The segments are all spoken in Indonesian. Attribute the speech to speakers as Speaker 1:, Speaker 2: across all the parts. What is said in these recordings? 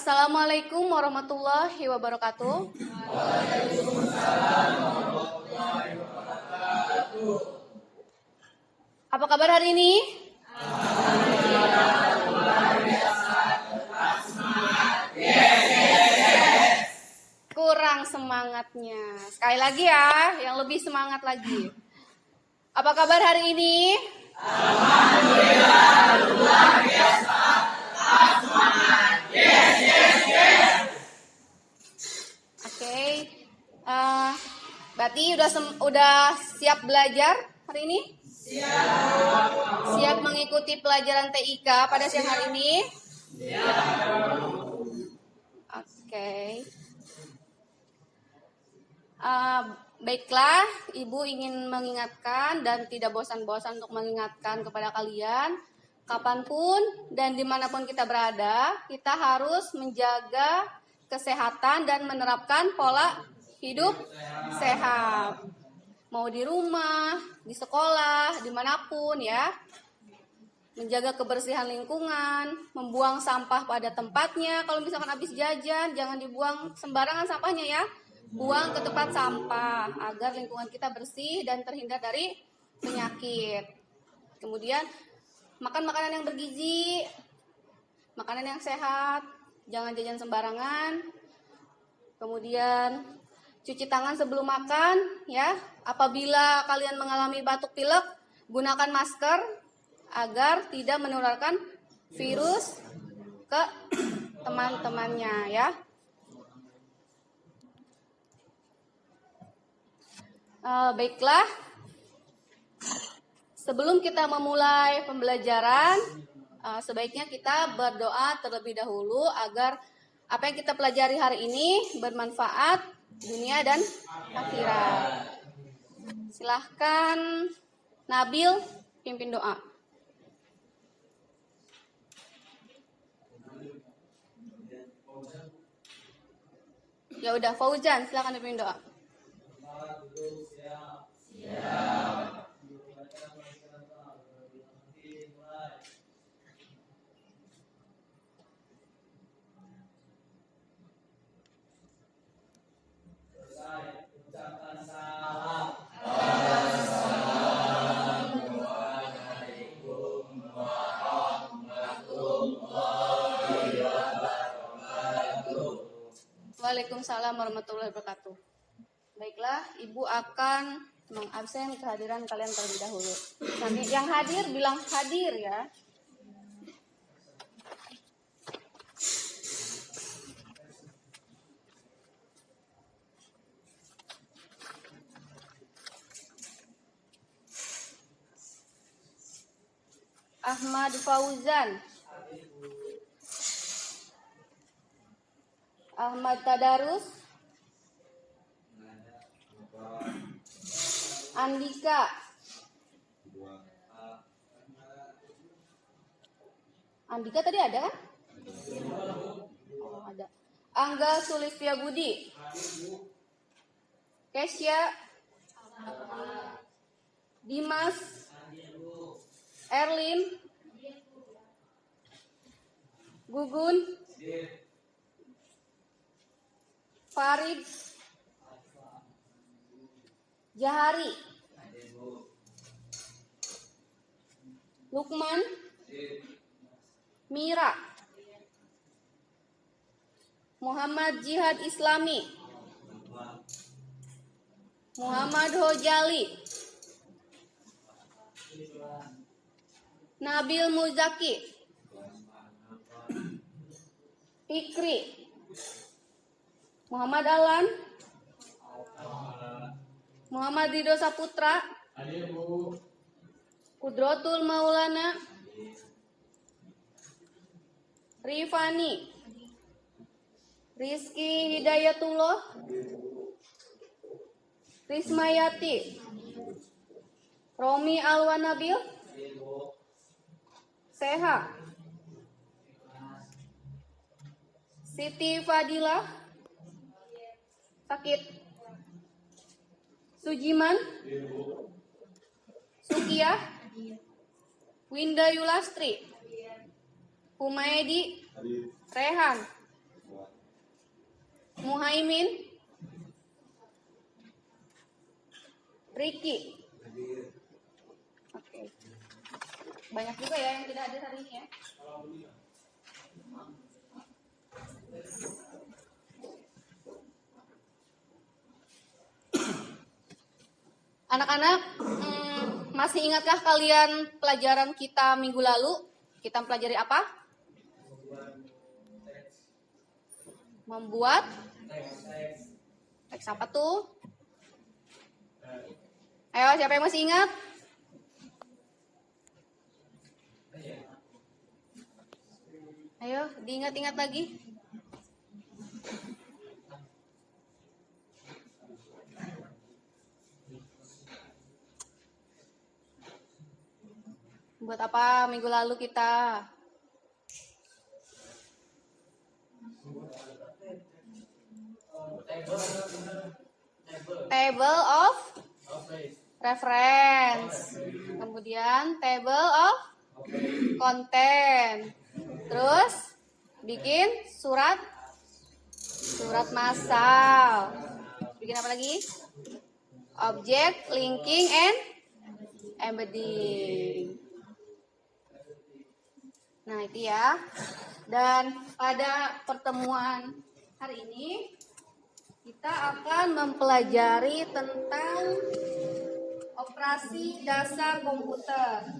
Speaker 1: Assalamualaikum warahmatullahi wabarakatuh. Apa kabar hari ini? Kurang semangatnya. Sekali lagi ya, yang lebih semangat lagi. Apa kabar hari ini? Alhamdulillah, luar biasa. Semangat. Yes. Oke. Berarti udah siap belajar hari ini? Siap mengikuti pelajaran TIK pada siang hari ini? Oke. Baiklah, Ibu ingin mengingatkan dan tidak bosan-bosan untuk mengingatkan kepada kalian, kapanpun dan dimanapun kita berada, kita harus menjaga kesehatan dan menerapkan pola hidup sehat. Mau di rumah, di sekolah, dimanapun ya. Menjaga kebersihan lingkungan, membuang sampah pada tempatnya. Kalau misalkan habis jajan, jangan dibuang sembarangan sampahnya ya. Buang ke tempat sampah agar lingkungan kita bersih dan terhindar dari penyakit. Kemudian makan makanan yang bergizi, makanan yang sehat, jangan jajan sembarangan. Kemudian cuci tangan sebelum makan ya. Apabila kalian mengalami batuk pilek, gunakan masker agar tidak menularkan virus ke teman-temannya ya. Baiklah, sebelum kita memulai pembelajaran, sebaiknya kita berdoa terlebih dahulu agar apa yang kita pelajari hari ini bermanfaat dunia dan akhirat. Silahkan Nabil pimpin doa. Ya udah, Fauzan silahkan pimpin doa. Waalaikumsalam warahmatullahi wabarakatuh. Baiklah, Ibu akan mengabsen kehadiran kalian terlebih dahulu. Nanti yang hadir bilang hadir ya. Ahmad Fauzan, Ahmad Tadarus, Andika, Andika tadi ada kan? Oh, ada. Angga Sulistya Budi, Kesya, Dimas, Erlin, Gugun, Farid, Jahari, Lukman, Mira, Muhammad Jihad Islami, Muhammad Hojali, Nabil Muzaki, Fikri, Muhammad Alan, Muhammad Ridho Saputra, Kudrotul Maulana, Rifani, Rizky Hidayatullah, Rismayati, Romi Alwanabil, Seha, Siti Fadilah, Sakit, Sujiman, Sukiah, Winda Yulastri, Humaydi, Rehan, Muhaimin, Ricky. Oke. Banyak juga ya yang tidak hadir hari ini ya. Anak-anak, masih ingatkah kalian pelajaran kita minggu lalu? Kita pelajari apa? Membuat teks apa tuh? Ayo, siapa yang masih ingat? Ayo, diingat-ingat lagi. Buat apa minggu lalu kita? Table of reference. Kemudian table of content. Terus bikin surat massal. Bikin apa lagi? Object linking and embedding. Nah, itu ya. Dan pada pertemuan hari ini kita akan mempelajari tentang operasi dasar komputer.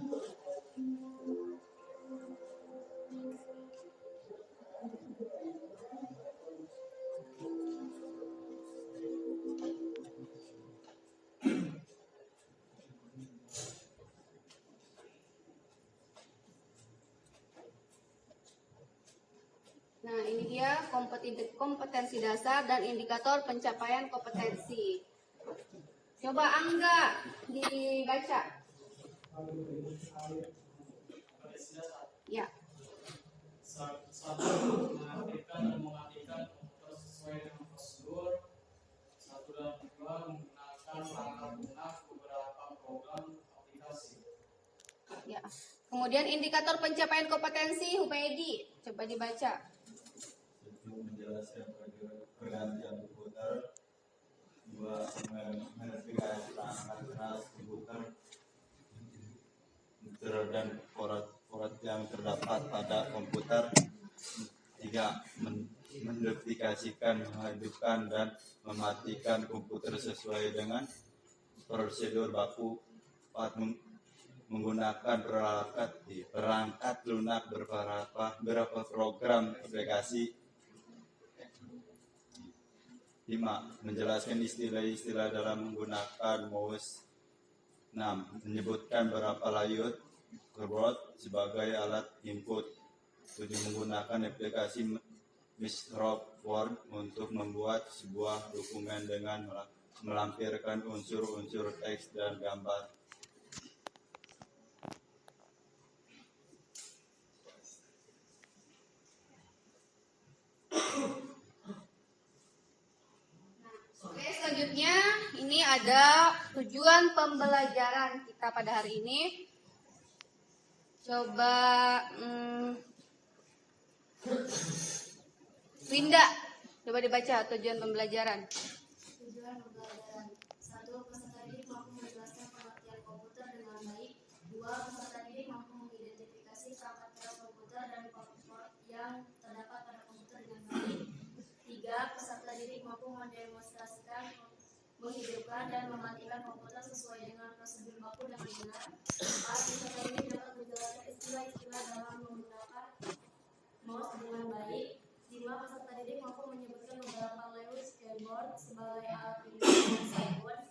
Speaker 1: Nah, ini dia kompetensi dasar dan indikator pencapaian kompetensi. Coba Angga dibaca. Ya.
Speaker 2: Satu, mengartikan dan mematikan komputer sesuai dengan prosedur. Satu dan dua, menggunakan perangkat lunak beberapa program aplikasi.
Speaker 1: Ya. Kemudian indikator pencapaian kompetensi Humaydi, coba dibaca.
Speaker 3: Menjelaskan pergantian komputer, dua mengidentifikasi perangkat keras komputer dan port yang terdapat pada komputer, tiga menduplikasikan, menghidupkan dan mematikan komputer sesuai dengan prosedur baku, empat menggunakan perangkat lunak beberapa program aplikasi. 5. Menjelaskan istilah-istilah dalam menggunakan mouse. 6. Menyebutkan beberapa layout keyboard sebagai alat input. 7. Menggunakan aplikasi Microsoft Word untuk membuat sebuah dokumen dengan melampirkan unsur-unsur teks dan gambar.
Speaker 1: Selanjutnya ini ada tujuan pembelajaran kita pada hari ini. Coba Winda, coba dibaca tujuan pembelajaran.
Speaker 4: Tujuan pembelajaran: 1. Peserta didik mampu menjelaskan pengertian komputer dengan baik. 2. Peserta didik mampu mengidentifikasi perangkat keras komputer dan port yang terdapat pada komputer dengan baik. 3. Peserta didik mampu mendemonstrasikan, menghidupkan dan mematikan komputer sesuai dengan prosedur baku dan benar. 4. Peserta didik dapat menjelaskan istilah-istilah dalam menggunakan mouse dengan baik. 5. Peserta didik mampu menyebutkan beberapa layout keyboard sebagai alat input keyboard.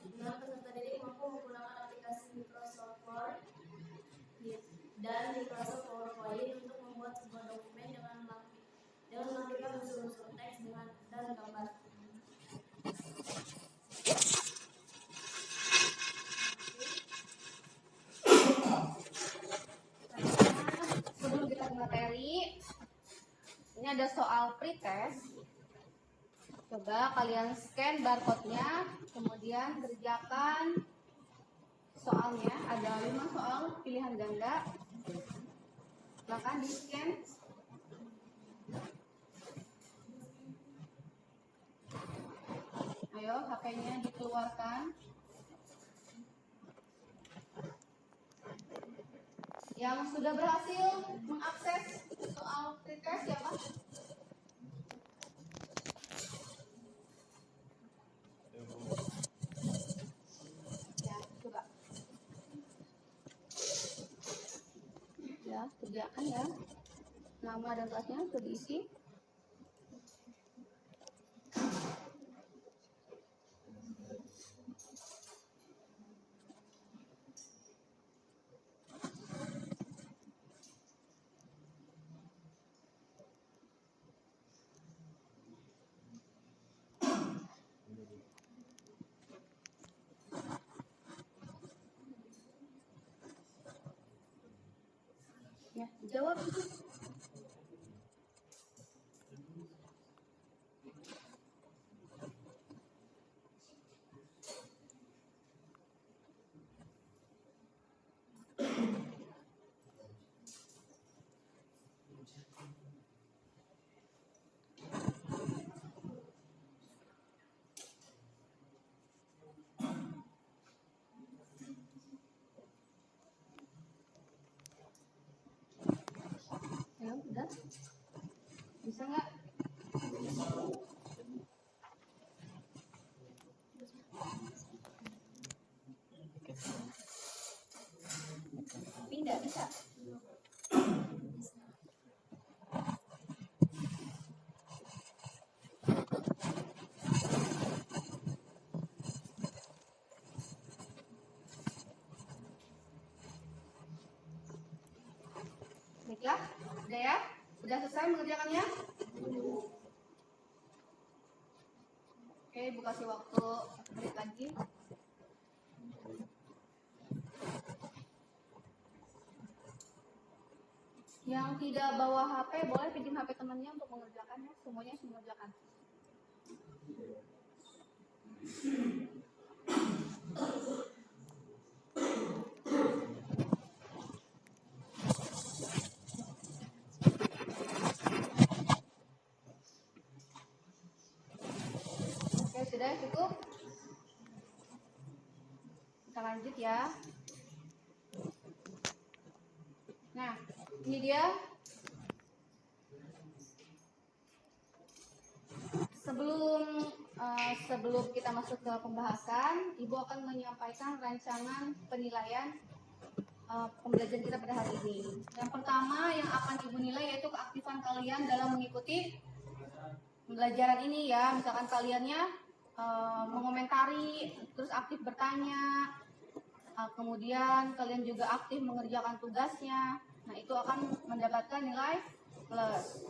Speaker 4: 6. Peserta didik mampu menggunakan aplikasi Microsoft Word dan Microsoft PowerPoint untuk membuat sebuah dokumen dengan melampirkan unsur-unsur teks dan gambar.
Speaker 1: Sebelum kita ke materi, ini ada soal pretest. Coba kalian scan barcode-nya, kemudian kerjakan soalnya. Ada 5 soal pilihan ganda. Silakan di scan. HP-nya dikeluarkan. Yang sudah berhasil mengakses soal pretest siapa? Ya, coba. Ya, kerjakan ya. Nama dan kelasnya sudah diisi. Ya, jawab. Ya, udah. Bisa nggak? Pindah, bisa. Baiklah, udah ya? Udah selesai mengerjakannya? Oke, Ibu kasih waktu 1 menit lagi. Yang tidak bawa HP boleh pinjam HP temannya untuk mengerjakannya. Semuanya harus mengerjakan. Oke, sudah cukup. Kita lanjut ya. Nah, ini dia. Sebelum kita masuk ke pembahasan, Ibu akan menyampaikan rancangan penilaian pembelajaran kita pada hari ini. Yang pertama yang akan Ibu nilai yaitu keaktifan kalian dalam mengikuti pembelajaran ini ya. Misalkan kaliannya mengomentari, terus aktif bertanya, kemudian kalian juga aktif mengerjakan tugasnya. Nah, itu akan mendapatkan nilai plus.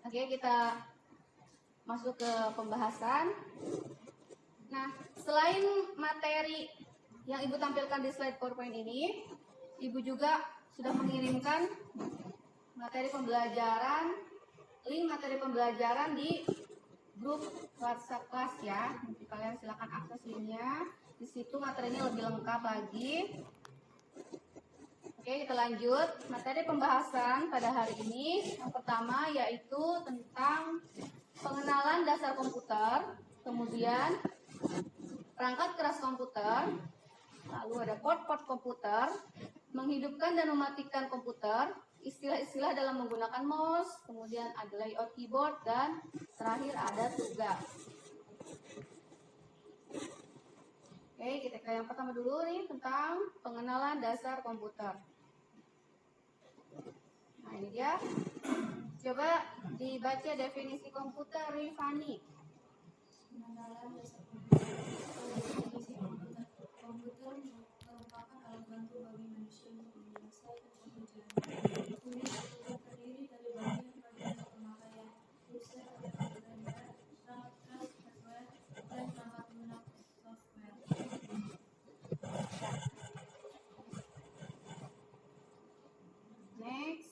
Speaker 1: Oke, kita masuk ke pembahasan. Nah, selain materi yang Ibu tampilkan di slide PowerPoint ini, Ibu juga sudah mengirimkan link materi pembelajaran di grup WhatsApp kelas ya. Nanti kalian silakan akses linknya. Di situ materinya lebih lengkap lagi. Oke, kita lanjut. Materi pembahasan pada hari ini yang pertama yaitu tentang pengenalan dasar komputer, kemudian perangkat keras komputer, lalu ada port-port komputer, menghidupkan dan mematikan komputer, istilah-istilah dalam menggunakan mouse, kemudian ada layout keyboard, dan terakhir ada tugas. Oke, kita ke yang pertama dulu nih tentang pengenalan dasar komputer. Nah, ini dia. Coba dibaca definisi komputer, Rifani.
Speaker 4: Pengenalan dasar komputer. Definisi komputer. Komputer merupakan alat bantu bagi manusia untuk menyelesaikan pekerjaan. Unit komputer terdiri dari bagian-bagian pemakaian, proses pembelajaran, perangkat hardware, dan perangkat lunak software.
Speaker 1: Next.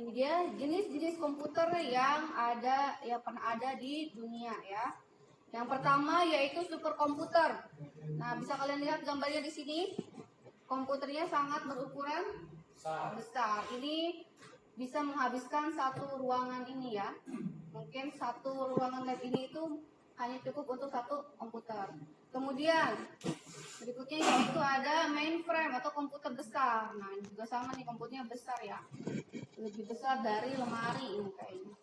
Speaker 1: Ini dia jenis-jenis komputer yang pernah ada di dunia ya. Yang pertama yaitu superkomputer. Nah, bisa kalian lihat gambarnya di sini. Komputernya sangat berukuran besar. Ini bisa menghabiskan satu ruangan ini ya. Mungkin satu ruangan lab ini itu hanya cukup untuk satu komputer. Kemudian berikutnya yaitu ada mainframe atau komputer besar. Nah ini juga sama nih, komputernya besar ya, lebih besar dari lemari ini kayaknya.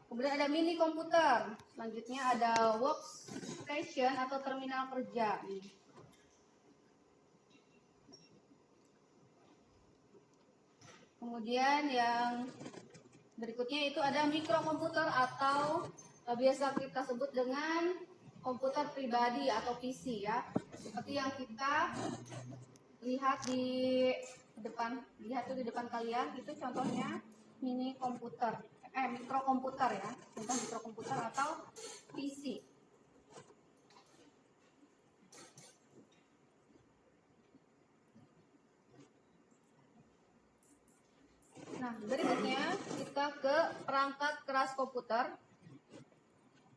Speaker 1: Kemudian ada mini komputer. Selanjutnya ada workstation atau terminal kerja nih. Kemudian yang berikutnya itu ada mikrokomputer atau biasa kita sebut dengan komputer pribadi atau PC ya. Seperti yang kita lihat di depan kalian, itu contohnya mini komputer, mikrokomputer ya, contoh mikrokomputer atau PC. Nah, berikutnya kita ke perangkat keras komputer.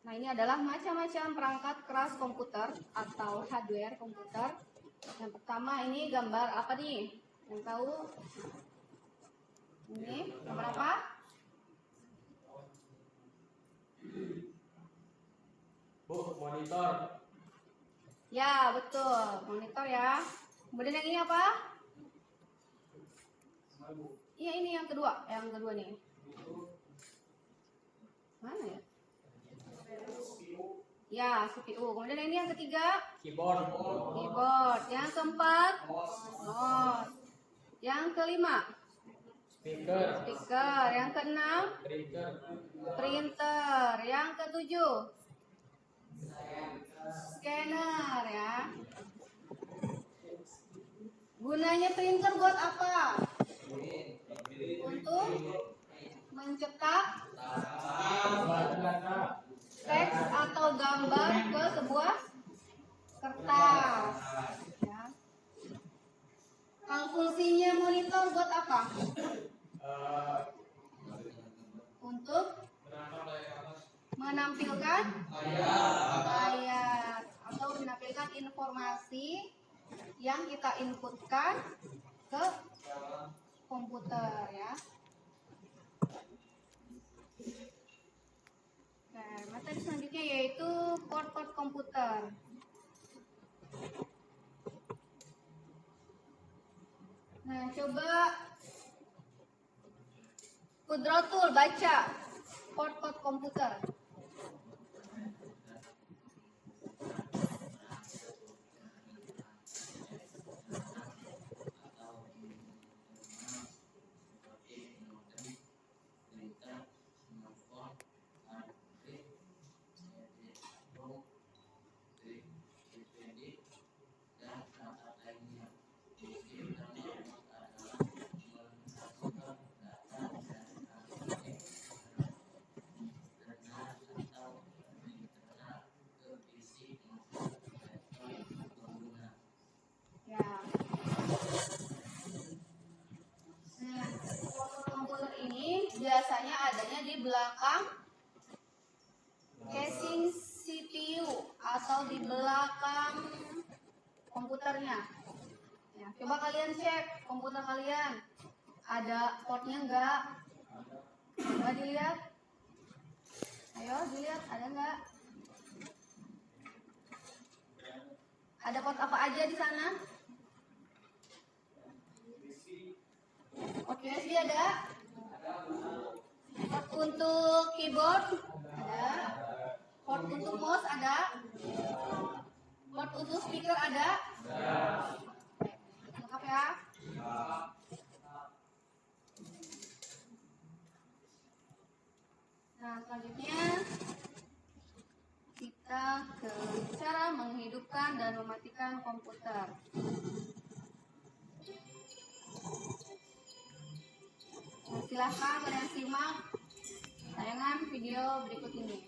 Speaker 1: Nah, ini adalah macam-macam perangkat keras komputer atau hardware komputer. Yang pertama ini gambar apa nih? Yang tahu? Ini gambar apa?
Speaker 2: Bu, monitor.
Speaker 1: Ya, betul. Monitor ya. Kemudian yang ini apa? Iya, ini yang kedua. Yang kedua nih. Mana ya? Ya, CPU. Kemudian ini yang ketiga.
Speaker 2: Keyboard.
Speaker 1: Keyboard. Yang keempat. Mouse. Yang kelima.
Speaker 2: Speaker.
Speaker 1: Speaker. Yang keenam.
Speaker 2: Printer.
Speaker 1: Printer. Yang ketujuh. Scanner ya. Gunanya printer buat apa? Untuk mencetak teks atau gambar ke sebuah kertas. Ya. Kalau fungsinya monitor buat apa? Untuk menampilkan layar atau menampilkan informasi yang kita inputkan ke komputer ya. Nah, materi selanjutnya yaitu port-port komputer. Nah, coba Kudratul baca port-port komputer. Ya. Nah, komputer ini biasanya adanya di belakang casing CPU atau di belakang komputernya. Ya, coba kalian cek komputer kalian, ada portnya enggak? Coba dilihat. Ayo dilihat, ada enggak? Ada port apa aja di sana? Port USB ada? Port untuk keyboard ada? Port untuk mouse ada? Port untuk speaker ada? Lengkap ya? Nah, selanjutnya kita ke cara menghidupkan dan mematikan komputer. Nah, silahkan kalian simak tayangan video berikut ini.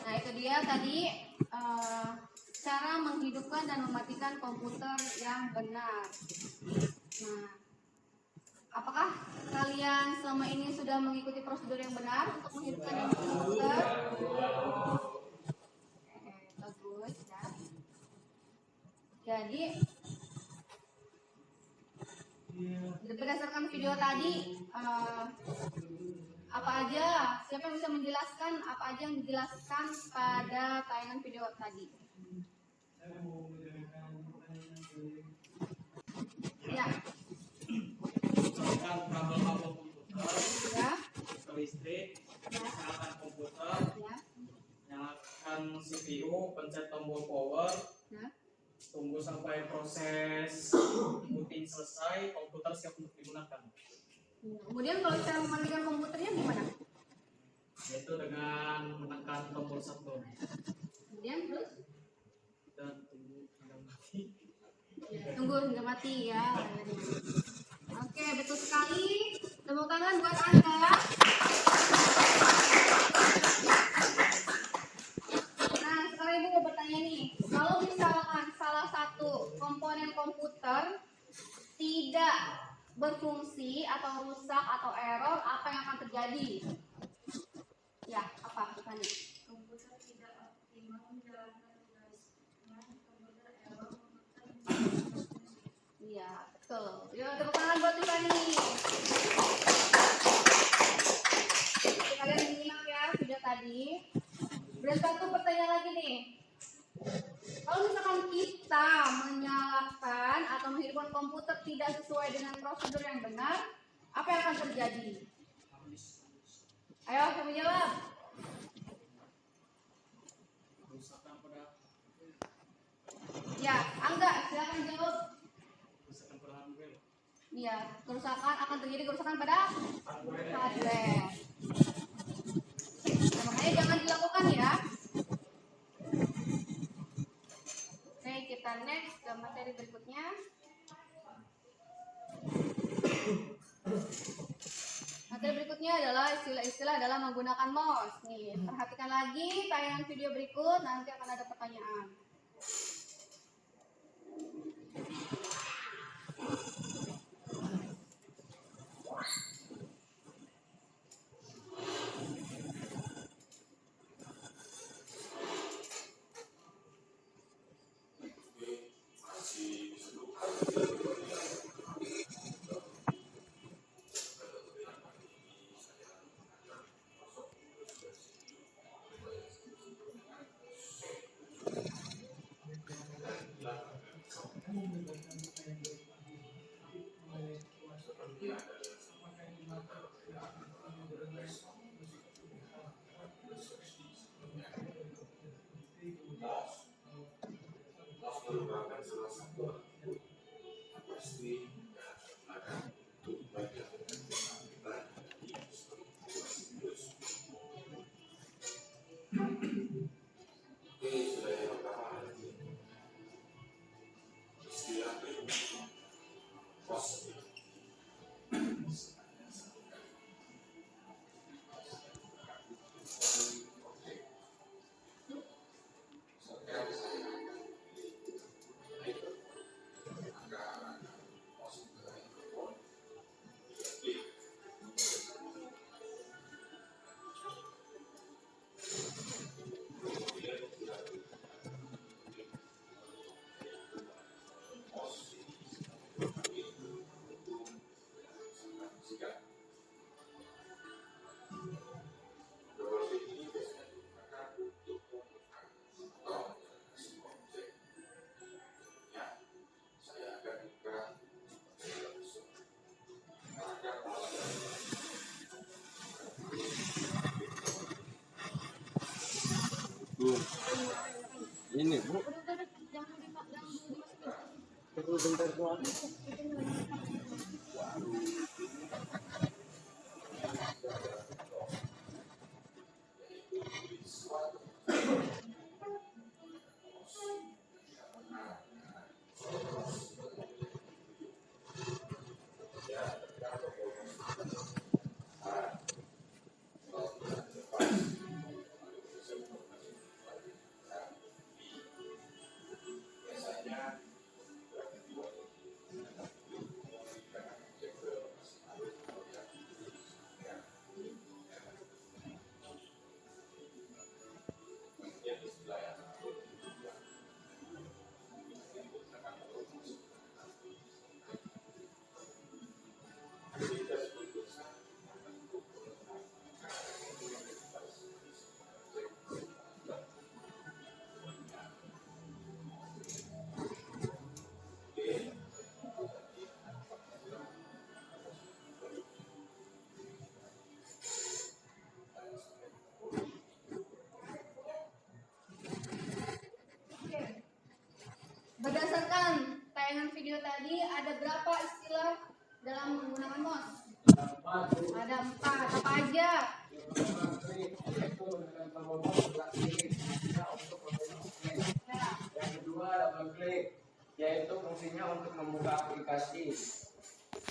Speaker 1: Nah, itu dia tadi cara menghidupkan dan mematikan komputer yang benar. Nah, apakah kalian selama ini sudah mengikuti prosedur yang benar untuk menghidupkan dan mematikan komputer? Bagus ya. Jadi berdasarkan video tadi, apa aja? Siapa yang bisa menjelaskan apa aja yang dijelaskan pada tayangan video tadi? Ya,
Speaker 2: Misalkan kabel-kabel komputer
Speaker 1: ya,
Speaker 2: ke listrik, nyalakan komputer,
Speaker 1: ya,
Speaker 2: nyalakan CPU, pencet tombol power,
Speaker 1: ya.
Speaker 2: tunggu sampai proses booting selesai, komputer siap untuk digunakan.
Speaker 1: Kemudian kalau cara mematikan komputernya gimana?
Speaker 2: Yaitu dengan menekan tombol shutdown
Speaker 1: Kemudian terus
Speaker 2: dan tunggu hingga mati.
Speaker 1: tunggu hingga mati ya. Oke, betul sekali. Tepuk tangan buat Anda. Nah, sekarang Ibu mau bertanya nih. Kalau misalkan salah satu komponen komputer tidak berfungsi atau rusak atau error, apa yang akan terjadi? Ya, apa bertanya?
Speaker 4: Komputer tidak optimal menjalankan tugasnya, komputer error,
Speaker 1: Iya, betul. Yuk, tepuk tangan buat Tiffany. Kalian menyimak ya video tadi. Ada satu pertanyaan lagi nih. Kalau misalkan kita menyalakan atau menghidupkan komputer tidak sesuai dengan prosedur yang benar, apa yang akan terjadi? Ayo, siapa jawab?
Speaker 2: Kerusakan pada
Speaker 1: Ya, Angga, silakan jawab.
Speaker 2: hardware.
Speaker 1: Iya, kerusakan akan terjadi kerusakan pada hardware. Nah, makanya jangan dilakukan ya. Oke, kita next ke materi berikutnya. Materi berikutnya adalah istilah-istilah dalam menggunakan mouse. Nih, perhatikan lagi tayangan video berikut, nanti akan ada pertanyaan.
Speaker 5: Ini bu, perlu bentar doang.
Speaker 1: Ada 4. Apa aja?
Speaker 2: Yaitu menekan tombol sebelah kiri untuk membuka aplikasi. Yang kedua double klik, yaitu fungsinya untuk membuka aplikasi.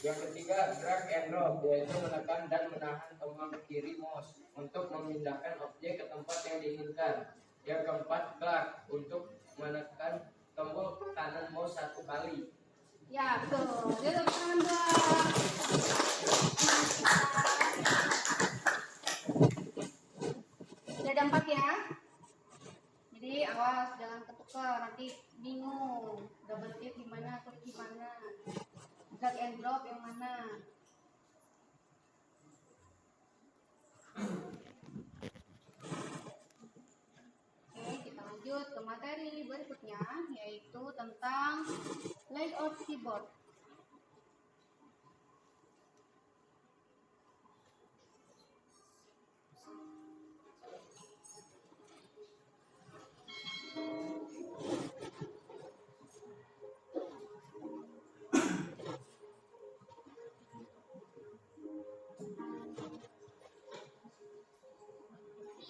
Speaker 2: Yang ketiga drag and drop, yaitu menekan dan menahan tombol kiri mouse untuk memindahkan objek ke tempat yang diinginkan. Yang keempat klik, untuk menekan tombol kanan mouse 1 kali.
Speaker 1: Ya, betul. Dia tepuk tangan, Mbak. Jadi ada 4 ya. Jadi awas jangan ketukar, nanti bingung. Double click gimana, klik gimana. Drag and drop yang mana? Oke, kita lanjut ke materi berikutnya, yaitu tentang layout keyboard.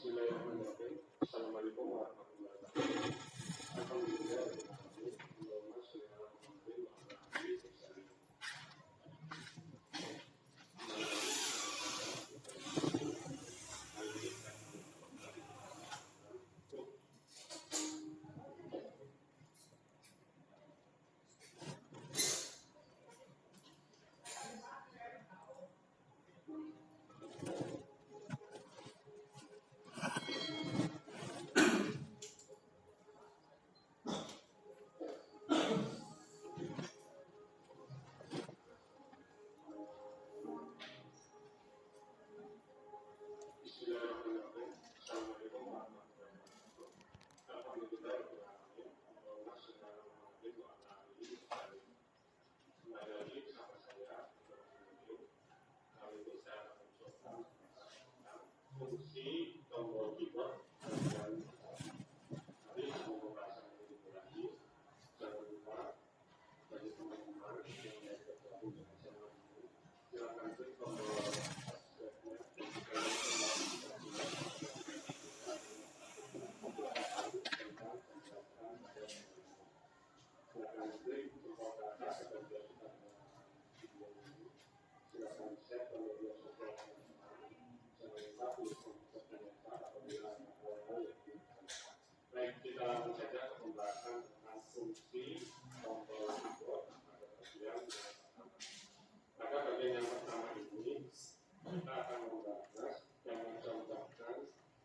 Speaker 6: Bismillahirrahmanirrahim. Assalamualaikum warahmatullahi wabarakatuh. Alhamdulillah. Assalamualaikum warahmatullahi wabarakatuh. Alhamdulillah. Kembali lagi bersama saya, kali ini saya akan mencoba fungsi tombol keyboard dan tadi mau membahas lebih lagi. Jangan lupa bagi teman-teman yang bergabung dengan channel ini, silakan klik tombol subscribe-nya. Silakan klik tombol ke atas agar biar kita video ini. Silakan share ke media sosial teman-teman. Jangan lupa tulis komentar komentar apabila ada hal-hal yang diinginkan. Baik, kita langsung saja ke pembahasan tentang fungsi tombol keyboard pada bagian yang pertama. Pada bagian yang pertama ini kita akan membahas dan mencontohkan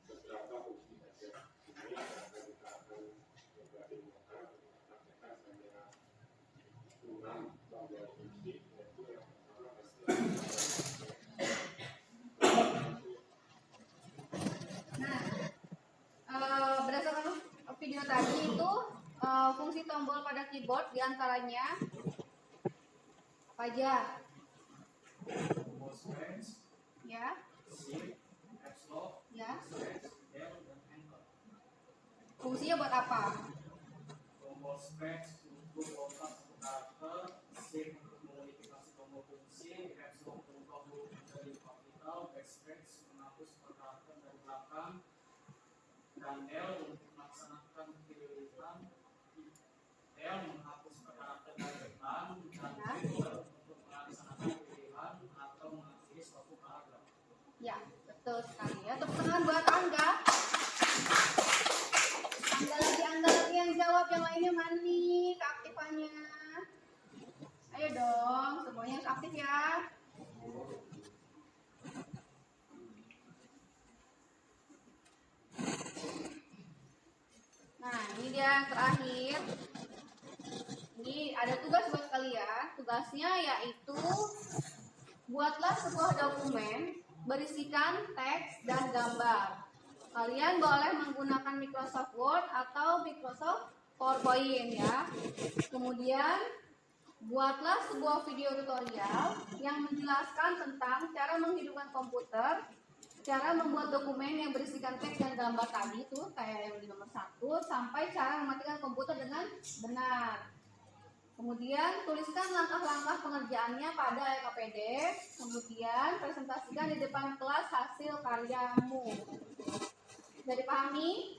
Speaker 6: beberapa fungsi saja. Ini akan kita akan coba digunakan untuk mempraktekkan hanya 6 tombol fungsi, yaitu yang pertama
Speaker 1: Berdasarkan video tadi itu fungsi tombol pada keyboard diantaranya apa aja?
Speaker 2: Tombol space,
Speaker 1: Ya,
Speaker 2: shift, caps lock,
Speaker 1: ya.
Speaker 2: space, L, dan enter.
Speaker 1: Fungsinya buat apa?
Speaker 2: Tombol space untuk lokat karakter, shift untuk memodifikasi tombol fungsi, caps lock untuk tombol dari kapital, backspace menghapus karakter dari belakang, dan L untuk melaksanakan pilihan, L menghapus karakter dari depan, dan Enter untuk melaksanakan pilihan atau mengakhiri suatu paragraf.
Speaker 1: Ya, betul sekali ya. Tepuk tangan buat Angga. Angga lagi yang jawab, yang lainnya mana nih keaktifannya? Ayo dong, semuanya harus aktif ya. Nah, ini dia yang terakhir. Ini ada tugas buat kalian. Tugasnya yaitu buatlah sebuah dokumen berisikan teks dan gambar. Kalian boleh menggunakan Microsoft Word atau Microsoft PowerPoint ya. Kemudian buatlah sebuah video tutorial yang menjelaskan tentang cara menghidupkan komputer, cara membuat dokumen yang berisikan teks dan gambar tadi tuh kayak yang di nomor 1, sampai cara mematikan komputer dengan benar. Kemudian tuliskan langkah-langkah pengerjaannya pada LKPD. Kemudian presentasikan di depan kelas hasil karyamu. Sudah dipahami?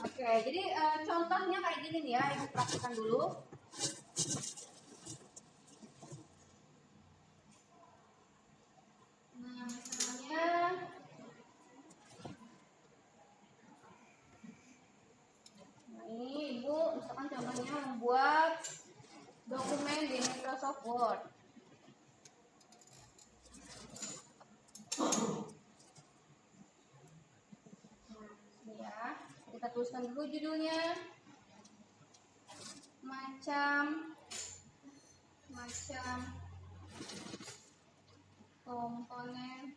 Speaker 1: Oke, jadi contohnya kayak gini nih ya, ibu praktikkan dulu. Nah, misalnya ini ibu misalkan contohnya membuat dokumen di Microsoft Word. Nah, ya, kita tuliskan dulu judulnya. Macam komponen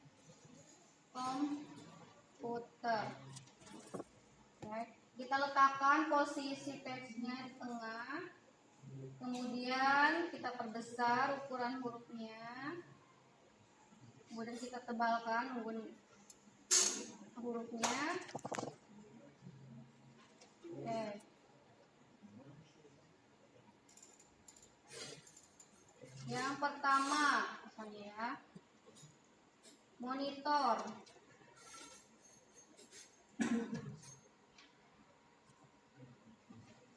Speaker 1: komputer. Baik, kita letakkan posisi teksnya di tengah. Kemudian kita perbesar ukuran hurufnya. Kemudian kita tebalkan hurufnya. Oke. Yang pertama, misalnya ya, monitor.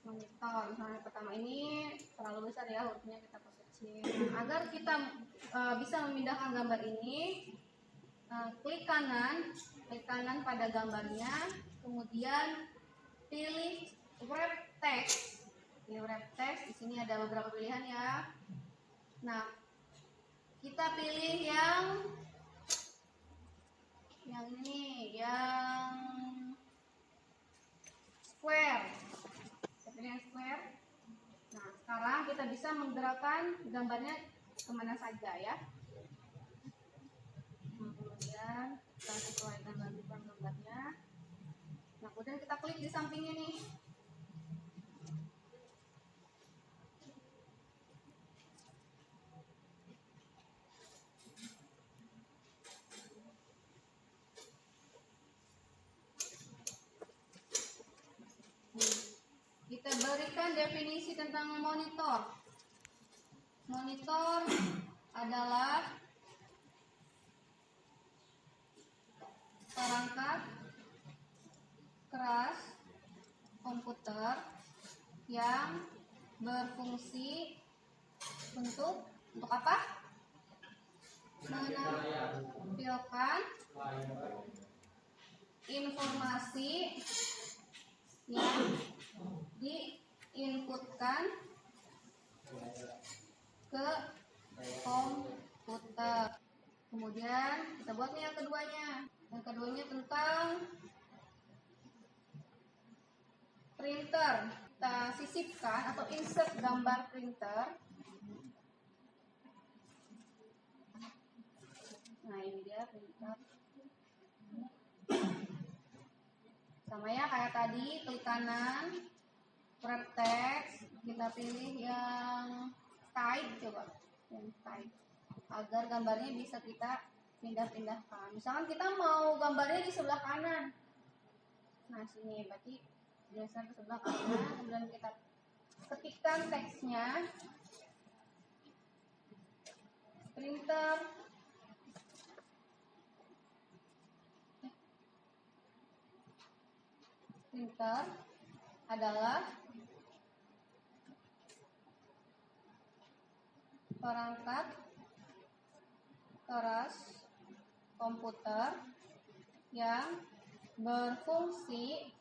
Speaker 1: Monitor, misalnya pertama ini terlalu besar ya, hurufnya kita perkecil. Nah, agar kita bisa memindahkan gambar ini, klik kanan pada gambarnya, kemudian pilih wrap text. Ini wrap text, di sini ada beberapa pilihan ya. Nah, kita pilih yang ini, yang square. Kita pilih yang square. Nah, sekarang kita bisa menggerakkan gambarnya kemana saja ya. Nah, kemudian kita sesuaikan gambarnya. Nah, kemudian kita klik di sampingnya nih. Kita berikan definisi tentang monitor. Monitor adalah perangkat keras komputer yang berfungsi untuk apa? Menampilkan informasi yang diinputkan ke komputer. Kemudian kita buatnya yang keduanya. Yang keduanya tentang printer. Kita sisipkan atau insert gambar printer. Nah, ini dia printer. Sama ya kayak tadi, klik kanan, wrap text, kita pilih yang type, coba yang type, agar gambarnya bisa kita pindah-pindahkan. Misalkan kita mau gambarnya di sebelah kanan, nah sini berarti biasa ke sebelah kanan, kemudian kita ketikkan teksnya, printer. Printer adalah perangkat keras komputer yang berfungsi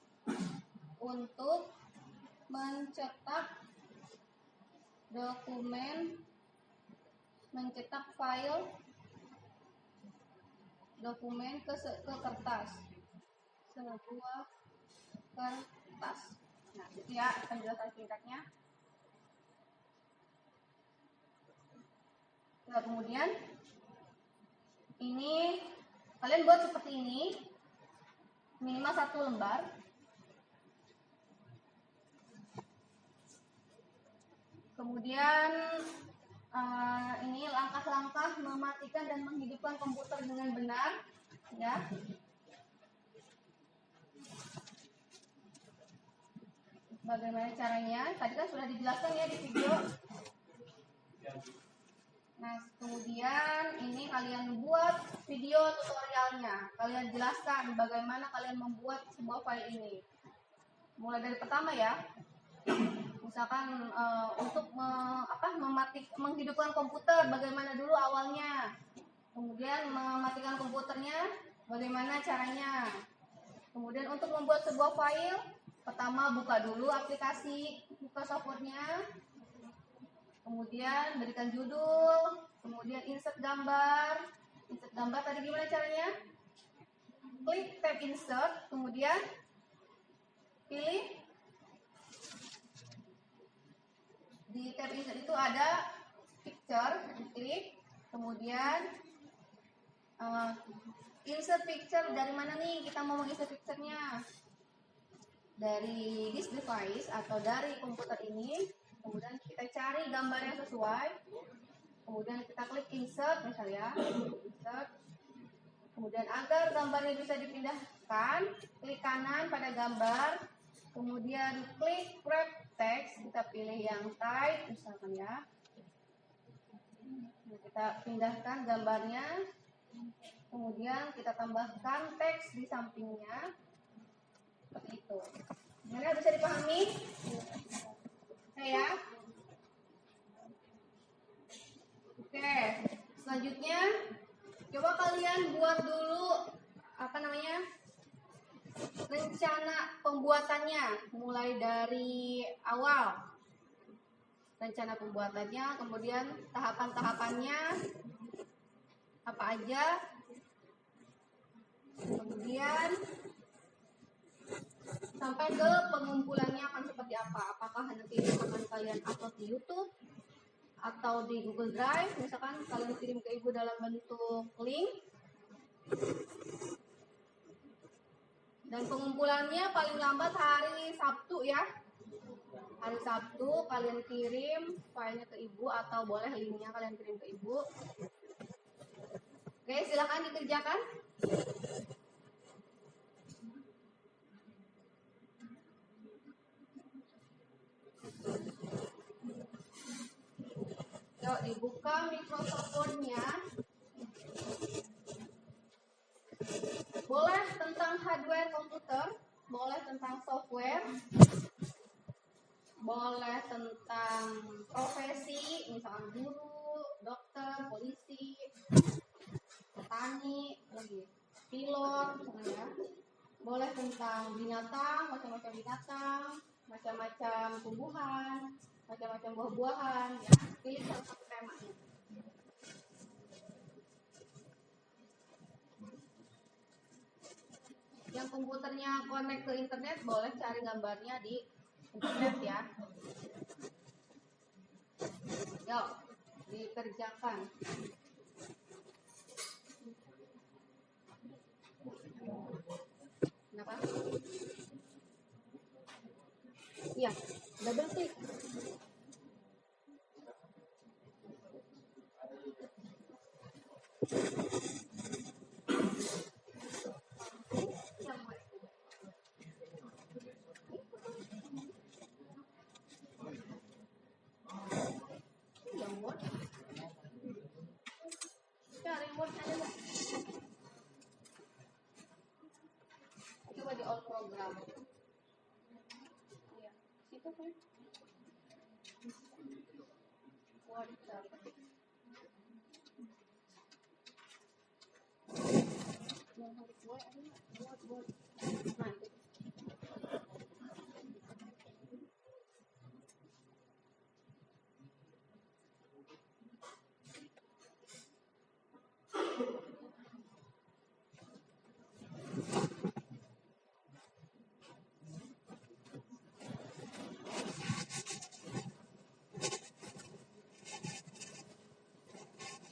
Speaker 1: untuk mencetak dokumen, mencetak file dokumen ke kertas, sebuah kertas. Nah, itu ya penjelasan singkatnya. Nah, kemudian ini kalian buat seperti ini, minimal 1 lembar. Kemudian ini langkah-langkah mematikan dan menghidupkan komputer dengan benar, ya. Bagaimana caranya? Tadi kan sudah dijelaskan ya di video. Nah, kemudian ini kalian buat video tutorialnya. Kalian jelaskan bagaimana kalian membuat sebuah file ini. Mulai dari pertama ya. Misalkan untuk menghidupkan komputer, bagaimana dulu awalnya. Kemudian mematikan komputernya, bagaimana caranya. Kemudian untuk membuat sebuah file, pertama buka dulu aplikasi, buka softwarenya. Kemudian berikan judul, kemudian insert gambar. Insert gambar tadi gimana caranya? Klik tab insert, kemudian pilih. Di tab insert itu ada picture, klik. Kemudian insert picture, dari mana nih kita mau menginsert picture-nya? Dari this device atau dari komputer ini. Kemudian kita cari gambar yang sesuai. Kemudian kita klik insert misalnya, insert. Kemudian agar gambarnya bisa dipindahkan, klik kanan pada gambar. Kemudian klik wrap text, kita pilih yang type misalkan ya. Kita pindahkan gambarnya. Kemudian kita tambahkan teks di sampingnya. Seperti itu. Gimana, bisa dipahami? Ya. Oke, selanjutnya coba kalian buat dulu rencana pembuatannya, mulai dari awal. Rencana pembuatannya, kemudian tahapan-tahapannya apa aja, kemudian sampai ke pengumpulannya akan seperti apa. Apakah nanti akan kalian upload di YouTube atau di Google Drive, misalkan kalian kirim ke ibu dalam bentuk link. Dan pengumpulannya paling lambat hari Sabtu ya. Hari Sabtu kalian kirim filenya ke ibu, atau boleh linknya kalian kirim ke ibu. Oke, silakan dikerjakan. Yuk, dibuka Microsoft Word-nya. Boleh tentang hardware komputer, boleh tentang software, boleh tentang profesi, misalkan guru, dokter, polisi, petani, lagi pilot, misalnya ya. Boleh tentang binatang, macam-macam binatang, macam-macam tumbuhan, macam-macam buah-buahan, ya. Pilih salah satu temanya. Yang komputernya connect ke internet, boleh cari gambarnya di internet ya. Yuk, dikerjakan. Kenapa? Iya, double klik. Cari Word aja lah. Coba di all program. Iya, situ kan. Word. Yang harus gue ada nggak? Word. Nah, itu.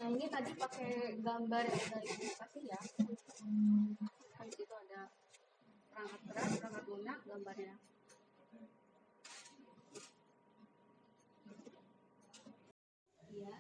Speaker 1: Nah, ini tadi pakai gambar yang udah ibu kasih ya. Kan di situ ada perangkat keras, perangkat lunak, gambarnya. Iya.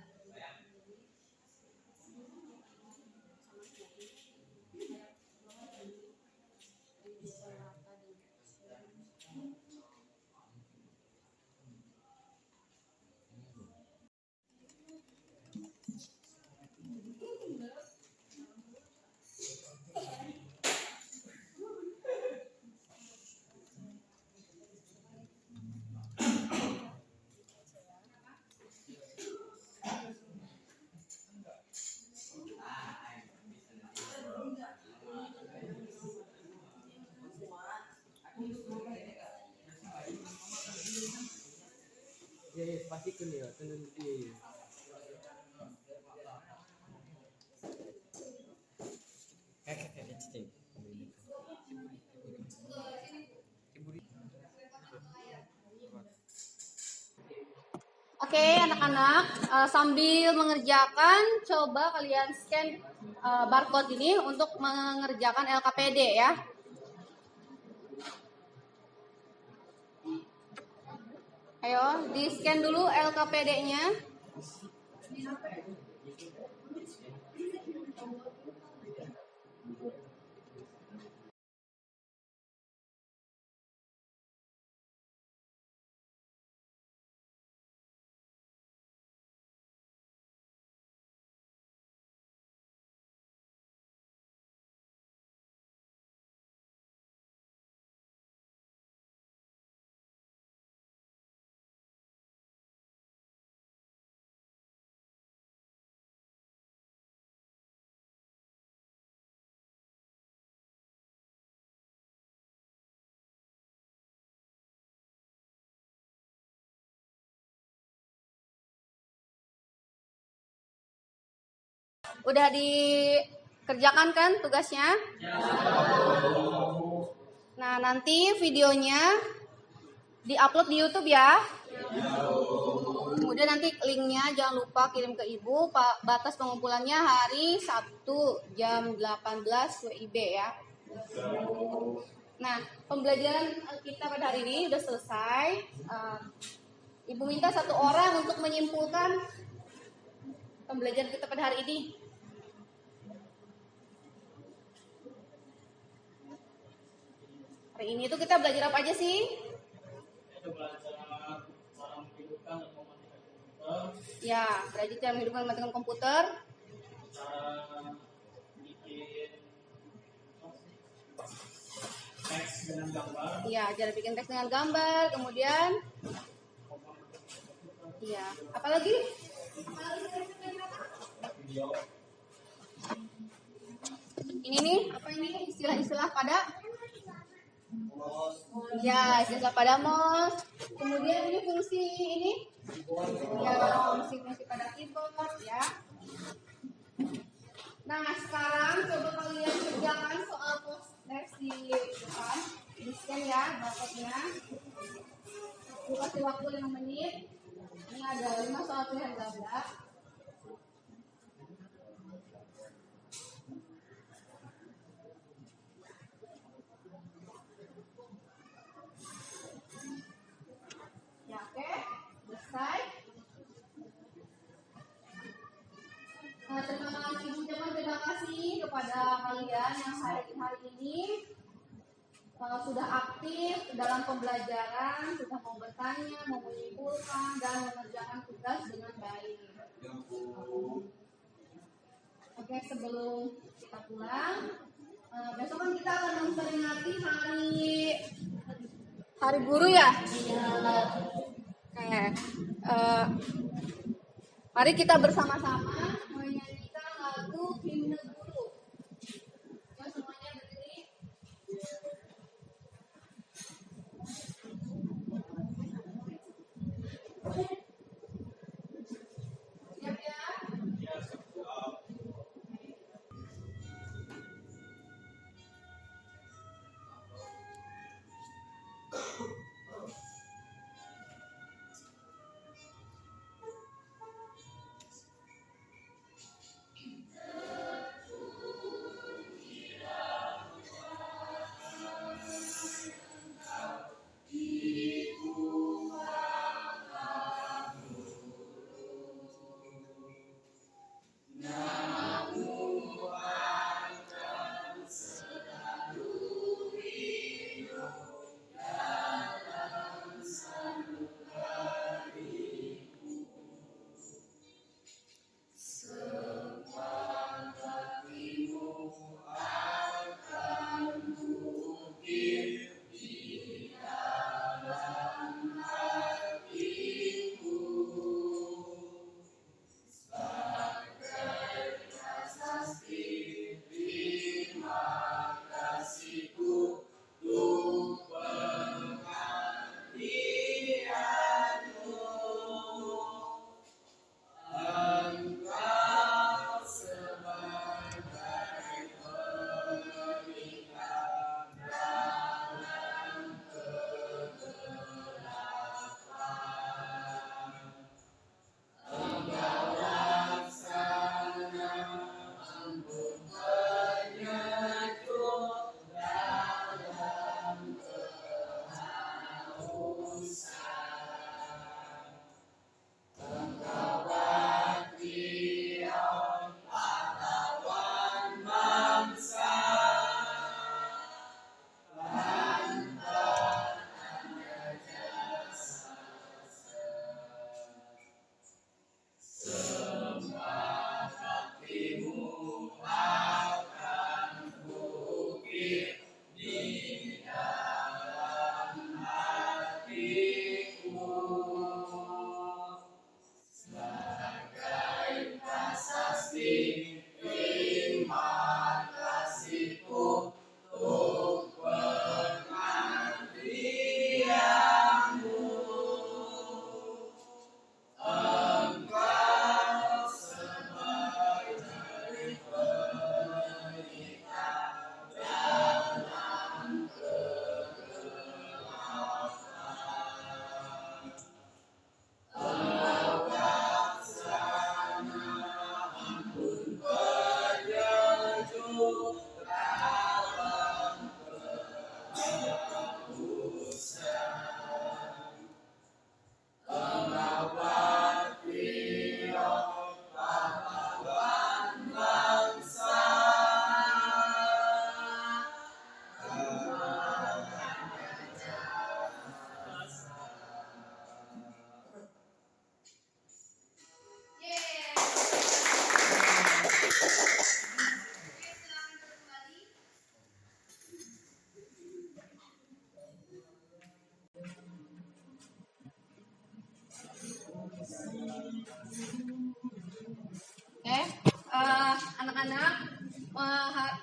Speaker 5: perhatikan ya, tenang dia.
Speaker 1: Oke, anak-anak, sambil mengerjakan, coba kalian scan barcode ini untuk mengerjakan LKPD ya. Ayo, di scan dulu LKPD-nya. Udah dikerjakan kan tugasnya? Nah, nanti videonya di-upload di YouTube ya. Kemudian nanti linknya jangan lupa kirim ke Ibu. Batas pengumpulannya hari Sabtu jam 18 WIB ya. Nah, pembelajaran kita pada hari ini udah selesai. Ibu minta satu orang untuk menyimpulkan pembelajaran kita pada hari ini. Hari ini tuh kita belajar apa aja sih?
Speaker 2: Kita belajar cara menghidupkan dan mematikan komputer,
Speaker 1: Ya, belajar cara menghidupkan dan mematikan komputer.
Speaker 2: cara bikin teks dengan gambar,
Speaker 1: Ya, cara bikin teks dengan gambar. Kemudian, ya, apalagi?
Speaker 2: video,
Speaker 1: Ini nih, apa ini istilah-istilah pada? Ya, istilah pada MOS. Kemudian ini fungsi ini? Ya, fungsi-fungsi pada keyboard ya. Nah, sekarang coba kalian kerjakan soal post-teks di depan. Di scan ya, barcode-nya. Aku kasih waktu 5 menit. Ini ada 5 soal pilihan ganda. Ya, oke. Selesai. Terima kasih, ucapan terima kasih kepada kalian yang hari ini sudah aktif dalam pembelajaran, sudah mau bertanya, mau menyimpulkan, dan mengerjakan tugas dengan baik. Oke, sebelum kita pulang, besok kan kita akan memperingati hari guru ya. Oke, mari kita bersama-sama menyanyikan lagu himne guru. Ya, semuanya berdiri. Siap ya?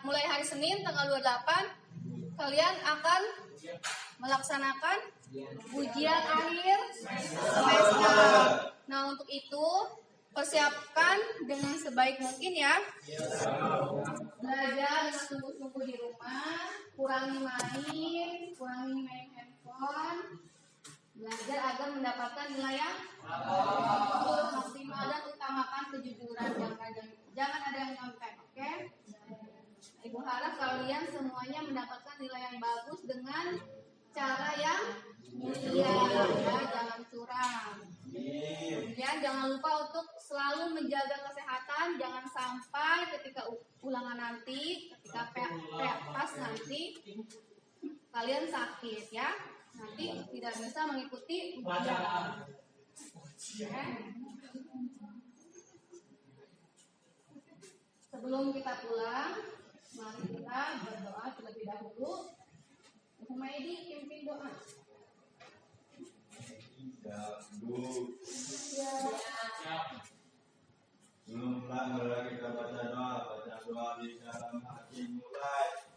Speaker 1: mulai hari Senin tanggal 28 kalian akan melaksanakan ujian akhir semester. Nah, untuk itu persiapkan dengan sebaik mungkin ya. Belajar dengan sungguh-sungguh di rumah, kurangi main handphone. Belajar agar mendapatkan nilai yang maksimal dan utamakan kejujuran, jangan ada yang nyontek, oke? Ibu harap kalian semuanya mendapatkan nilai yang bagus dengan cara yang mulia, ya, jangan curang. Kemudian jangan lupa untuk selalu menjaga kesehatan, jangan sampai ketika ulangan nanti, ketika pas nanti kalian sakit ya. Nanti tidak bisa mengikuti ujian. Oke. Sebelum kita pulang, mari kita berdoa terlebih dahulu. Humaydi pimpin doa.
Speaker 3: Ya, Bu. Sebelum kita baca doa di dalam hati mulai.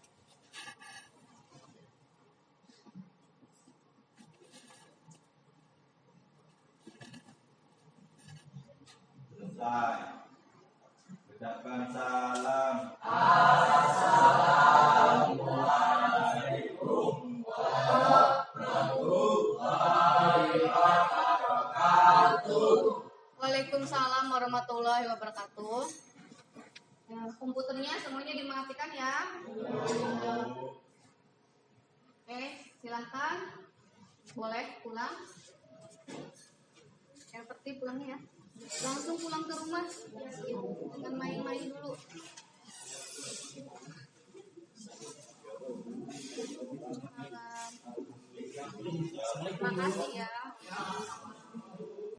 Speaker 3: Selesai. Ucapkan salam. Assalamualaikum warahmatullahi wabarakatuh.
Speaker 1: Waalaikumsalam warahmatullahi wabarakatuh. Ya, komputernya semuanya dimatikan ya. Oke, silahkan. Boleh pulang. Yang penting pulangnya ya. Langsung pulang ke rumah. Jangan main-main dulu. Terima kasih ya.